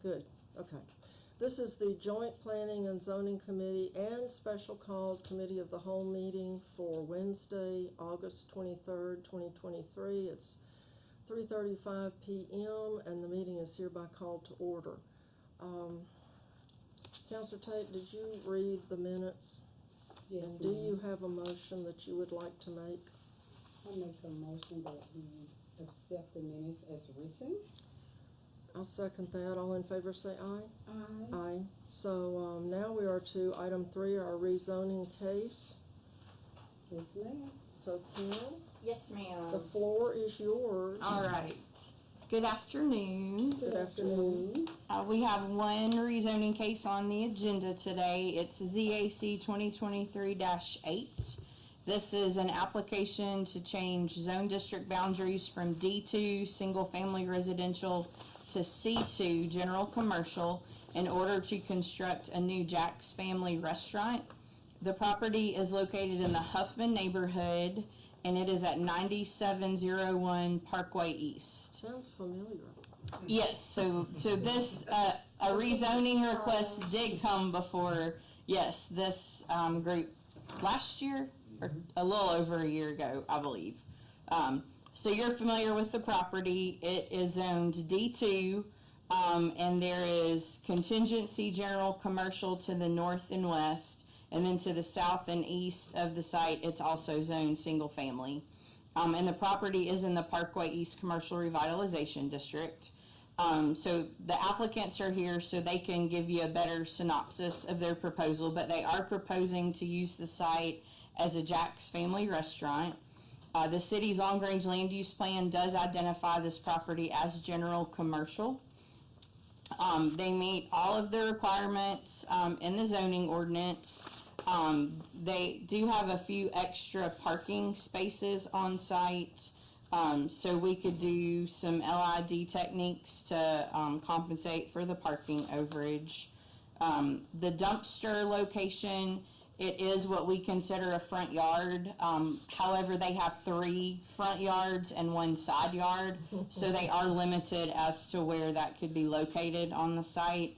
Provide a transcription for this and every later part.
Good, okay. This is the Joint Planning and Zoning Committee and Special Called Committee of the Whole meeting for Wednesday, August 23rd, 2023. It's 3:35 p.m. and the meeting is hereby called to order. Councilor Tate, did you read the minutes? Yes, And do you ma'am. have a motion that you would like to make? I make a motion that we accept the minutes as written. I'll second that. All in favor say aye. Aye. Aye. So now we are to item 3, our rezoning case. Yes, ma'am. So Kim, Yes, the ma'am. floor is yours. All right. Good afternoon. Good afternoon. We have one rezoning case on the agenda today. It's ZAC 2023-8. This is an application to change zone district boundaries from D2 single family residential to C2 general commercial in order to construct a new Jack's Family restaurant. The property is located in the Huffman neighborhood and it is at 9701 Parkway East. Sounds familiar. Yes, so this, a rezoning request did come before, yes, this group last year, or a little over a year ago, I believe. So you're familiar with the property. It is zoned D2, and there is contingency general commercial to the north and west, and then to the south and east of the site, it's also zoned single family. And the property is in the Parkway East Commercial Revitalization District. So the applicants are here so they can give you a better synopsis of their proposal, but they are proposing to use the site as a Jack's Family restaurant. The city's long-range land use plan does identify this property as general commercial. They meet all of the requirements in the zoning ordinance. They do have a few extra parking spaces on site, so we could do some LID techniques to compensate for the parking overage. The dumpster location, it is what we consider a front yard. However, they have 3 front yards and 1 side yard, so they are limited as to where that could be located on the site.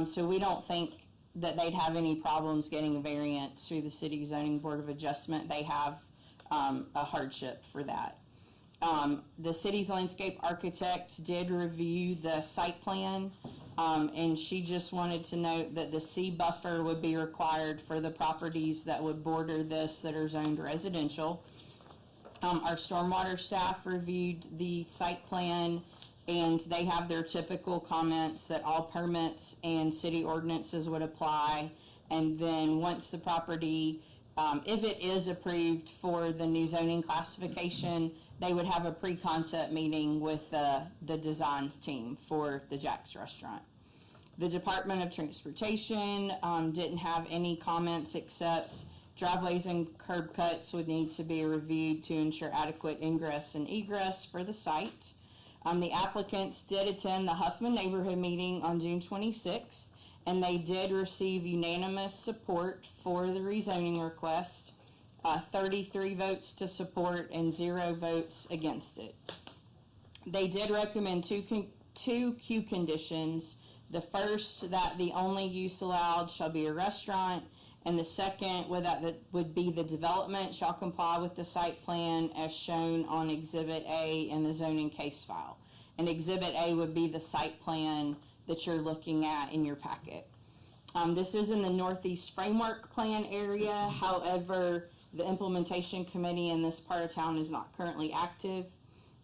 So we don't think that they'd have any problems getting a variance through the City Zoning Board of Adjustment. They have a hardship for that. The city's landscape architect did review the site plan, and she just wanted to note that the C buffer would be required for the properties that would border this that are zoned residential. Our stormwater staff reviewed the site plan, and they have their typical comments that all permits and city ordinances would apply. And then once the property, if it is approved for the new zoning classification, they would have a pre-concept meeting with the designs team for the Jack's restaurant. The Department of Transportation didn't have any comments except driveways and curb cuts would need to be reviewed to ensure adequate ingress and egress for the site. The applicants did attend the Huffman neighborhood meeting on June 26th, and they did receive unanimous support for the rezoning request. 33 votes to support and 0 votes against it. They did recommend two Q conditions. The first, that the only use allowed shall be a restaurant, and the second, would be the development shall comply with the site plan as shown on Exhibit A in the zoning case file. And Exhibit A would be the site plan that you're looking at in your packet. This is in the Northeast Framework Plan area. However, the implementation committee in this part of town is not currently active.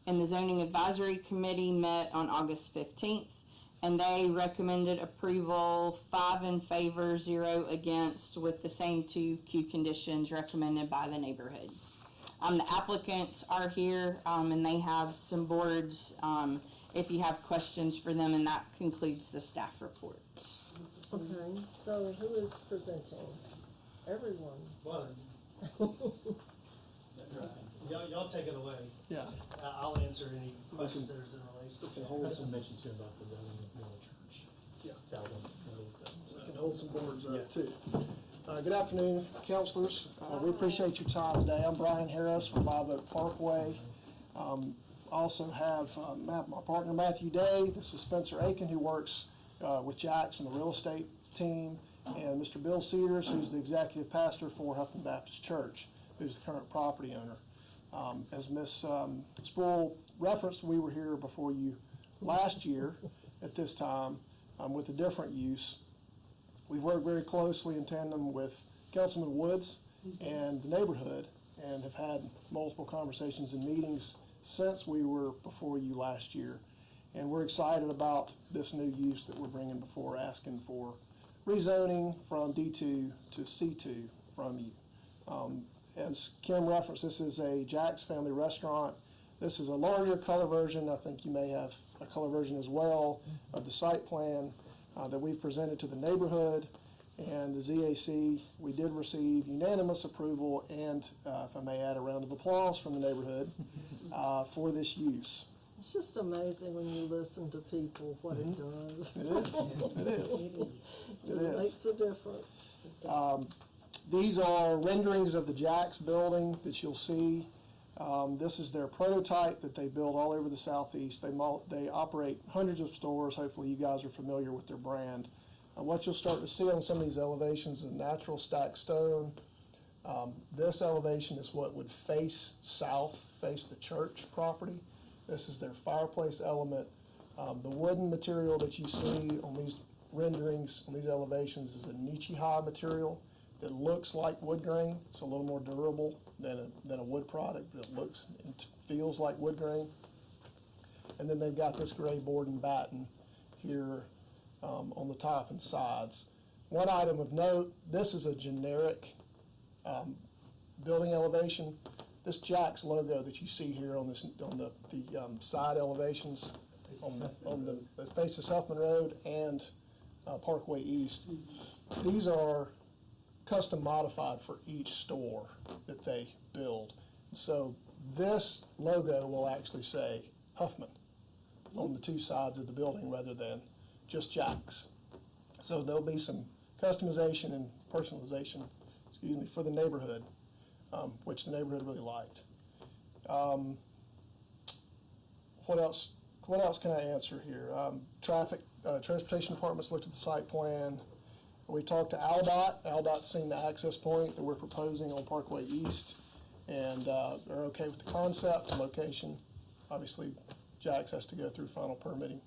And the Zoning Advisory Committee met on August 15th, and they recommended approval, 5 in favor, 0 against, with the same 2 Q conditions recommended by the neighborhood. The applicants are here, and they have some boards if you have questions for them, and that concludes the staff report. Okay, so who is presenting? Everyone. Well, y'all take it away. Yeah, I'll answer any questions that are in relation. we can hold some mention too about the zoning of Miller Church. Yeah. Salvin, We can hold some boards up too. Good afternoon, councilors. We appreciate your time today. I'm Brian Harris from Live Oak Parkway. Also have my partner Matthew Day. This is Spencer Aiken, who works with Jax and the real estate team, and Mr. Bill Sears, who's the executive pastor for Huffman Baptist Church, who's the current property owner. As Ms. Sproul referenced, we were here before you last year at this time with a different use. We've worked very closely in tandem with Councilman Woods and the neighborhood, and have had multiple conversations and meetings since we were before you last year. And we're excited about this new use that we're bringing before, asking for rezoning from D2 to C2 from you. As Kim referenced, this is a Jack's Family Restaurant. This is a larger color version. I think you may have a color version as well of the site plan that we've presented to the neighborhood. And the ZAC, we did receive unanimous approval and, if I may add, a round of applause from the neighborhood for this use. It's just amazing when you listen to people, what it does. It is. It is. It is. makes a difference. These are renderings of the Jack's building that you'll see. This is their prototype that they build all over the southeast. They operate hundreds of stores. Hopefully you guys are familiar with their brand. What you'll start to see on some of these elevations is natural stacked stone. This elevation is what would face south, face the church property. This is their fireplace element. The wooden material that you see on these renderings, on these elevations, is a Nichihai material that looks like wood grain. It's a little more durable than a wood product, but it looks and feels like wood grain. And then they've got this gray board and batten here on the top and sides. One item of note, this is a generic building elevation. This Jack's logo that you see here on the side elevations on the faces Huffman Road and Parkway East, these are custom modified for each store that they build. So this logo will actually say Huffman on the two sides of the building rather than just Jack's. So there'll be some customization and personalization, for the neighborhood, which the neighborhood really liked. What else can I answer here? Transportation Department's looked at the site plan. We talked to Aldot. Aldot's seen the access point that we're proposing on Parkway East, and they're okay with the concept and location. Obviously, Jack's has to go through final permitting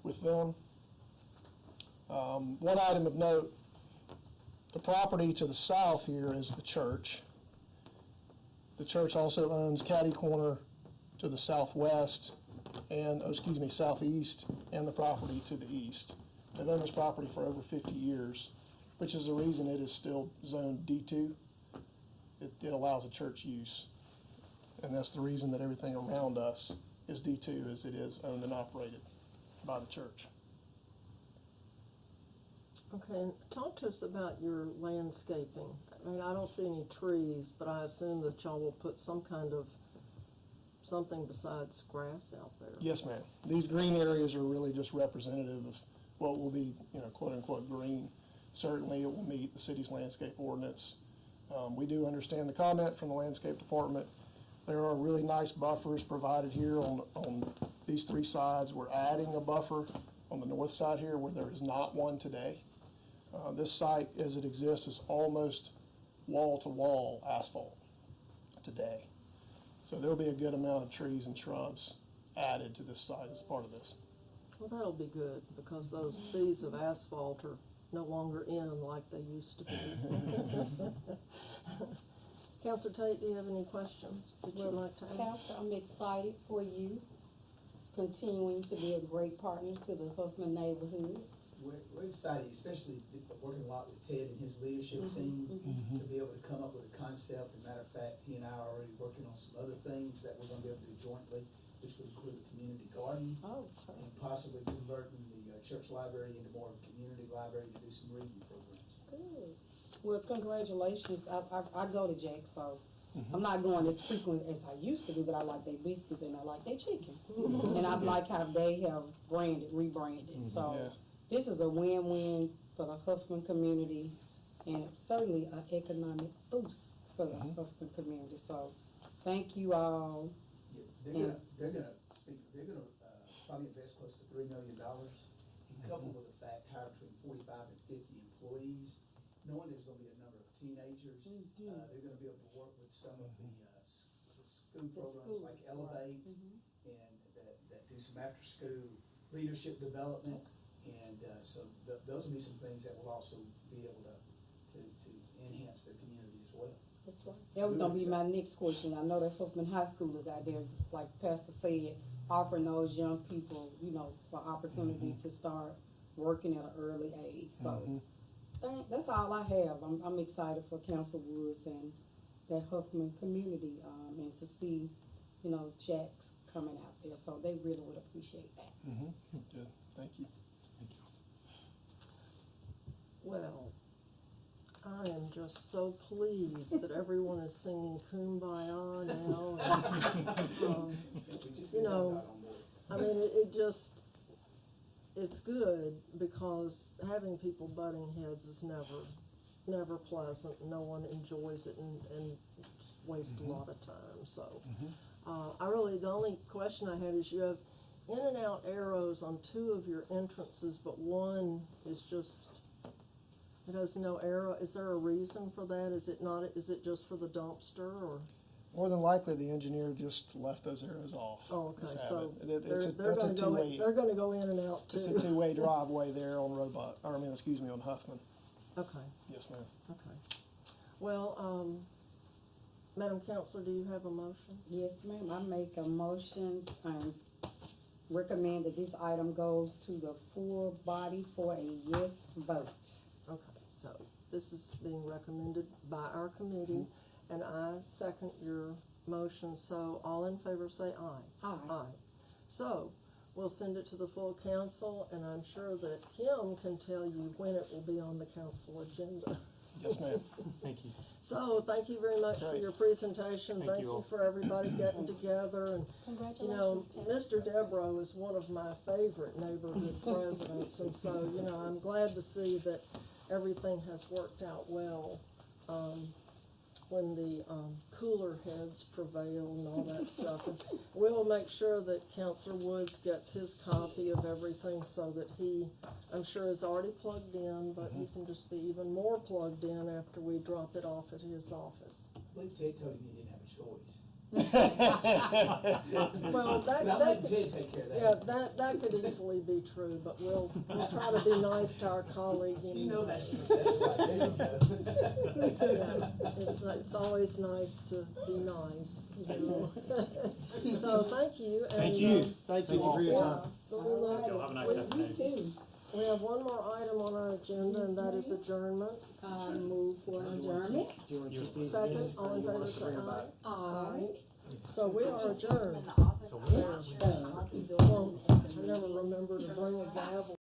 with them. One item of note, the property to the south here is the church. The church also owns Caddy Corner to the southwest and, southeast, and the property to the east. They've owned this property for over 50 years, which is the reason it is still zoned D2. It allows a church use. And that's the reason that everything around us is D2, as it is owned and operated by the church. Okay, and talk to us about your landscaping. I mean, I don't see any trees, but I assume that y'all will put some kind of something besides grass out there. Yes, ma'am. These green areas are really just representative of what will be, quote unquote green. Certainly it will meet the city's landscape ordinance. We do understand the comment from the landscape department. There are really nice buffers provided here on these three sides. We're adding a buffer on the north side here where there is not one today. This site, as it exists, is almost wall-to-wall asphalt today. So there'll be a good amount of trees and shrubs added to this site as part of this. Well, that'll be good, because those seas of asphalt are no longer in like they used to be. Counselor Tate, do you have any questions that you'd like to ask? Pastor, I'm excited for you continuing to be a great partner to the Huffman neighborhood. We're excited, especially working a lot with Ted and his leadership team to be able to come up with a concept. As a matter of fact, he and I are already working on some other things that we're going to be able to do jointly, which would include a community garden Oh, and possibly converting the church library into more of a community library to do some reading programs. good. Well, congratulations. I go to Jack's, so I'm not going as frequent as I used to do, but I like their biscuits and I like their chicken. And I like how they have rebranded. So Yeah. this is a win-win for the Huffman community and certainly an economic boost for the Huffman community. So thank you all. Yeah, they're gonna probably invest close to $3 million and coupled with the fact hire between 45 and 50 employees, knowing there's gonna be a number of teenagers, they're gonna be able to work with some of the school programs like Elevate, and that do some after-school leadership development, and so those will be some things that will also be able to enhance the community as well. That's right. That was gonna be my next question. I know that Hookman High School is out there, like Pastor said, offering those young people, you know, for opportunity to start working at an early age. So that's all I have. I'm excited for Council Woods and that Huffman community, and to see, you know, Jack's coming out there. So they really would appreciate that. Good, thank you. Well, I am just so pleased that everyone is singing Kumbaya now. And, you know, I mean, it's good because having people butting heads is never pleasant. No one enjoys it and waste a lot of time. So, the only question I had is you have in and out arrows on 2 of your entrances, but one is just, it has no arrow. Is there a reason for that? Is it just for the dumpster or? More than likely, the engineer just left those arrows off. Oh, okay, Just have so it. they're That's a gonna go, two-way. they're gonna go in and out too. It's a two-way driveway there on on Huffman. Okay, Yes, ma'am. okay. Well, Madam Counselor, do you have a motion? Yes, ma'am. I make a motion and recommend that this item goes to the full body for a yes vote. Okay, so this is being recommended by our committee, and I second your motion, so all in favor say aye. Aye. Aye. So, we'll send it to the full council, and I'm sure that Kim can tell you when it will be on the council agenda. Yes, ma'am. Thank you. So, thank you very much for Great. your presentation. Thank Thank you you all. for everybody getting together, and you know, Mr. Devereaux is one of my favorite neighborhood presidents, and so, you know, I'm glad to see that everything has worked out well, when the, cooler heads prevail and all that stuff. And we'll make sure that Counselor Woods gets his copy of everything so that he, I'm sure, is already plugged in, but he can just be even more plugged in after we drop it off at his office. I believe Ted told him he didn't have a choice. Well, Now, let Ted take care of that. yeah, that could easily be true, but we'll try to be nice to our colleague anyway. You know that's true, that's right, there you go. Yeah, it's always nice to be nice, you know. So, thank you, and. Thank you. Thank you for your time. But we love Y'all have a nice You afternoon. too. We have one more item on our agenda, and that is adjournment. Move for adjournment. Second, all in favor, say aye. Aye. So we are adjourned. So we are. Well, I never remember to bring a gavel.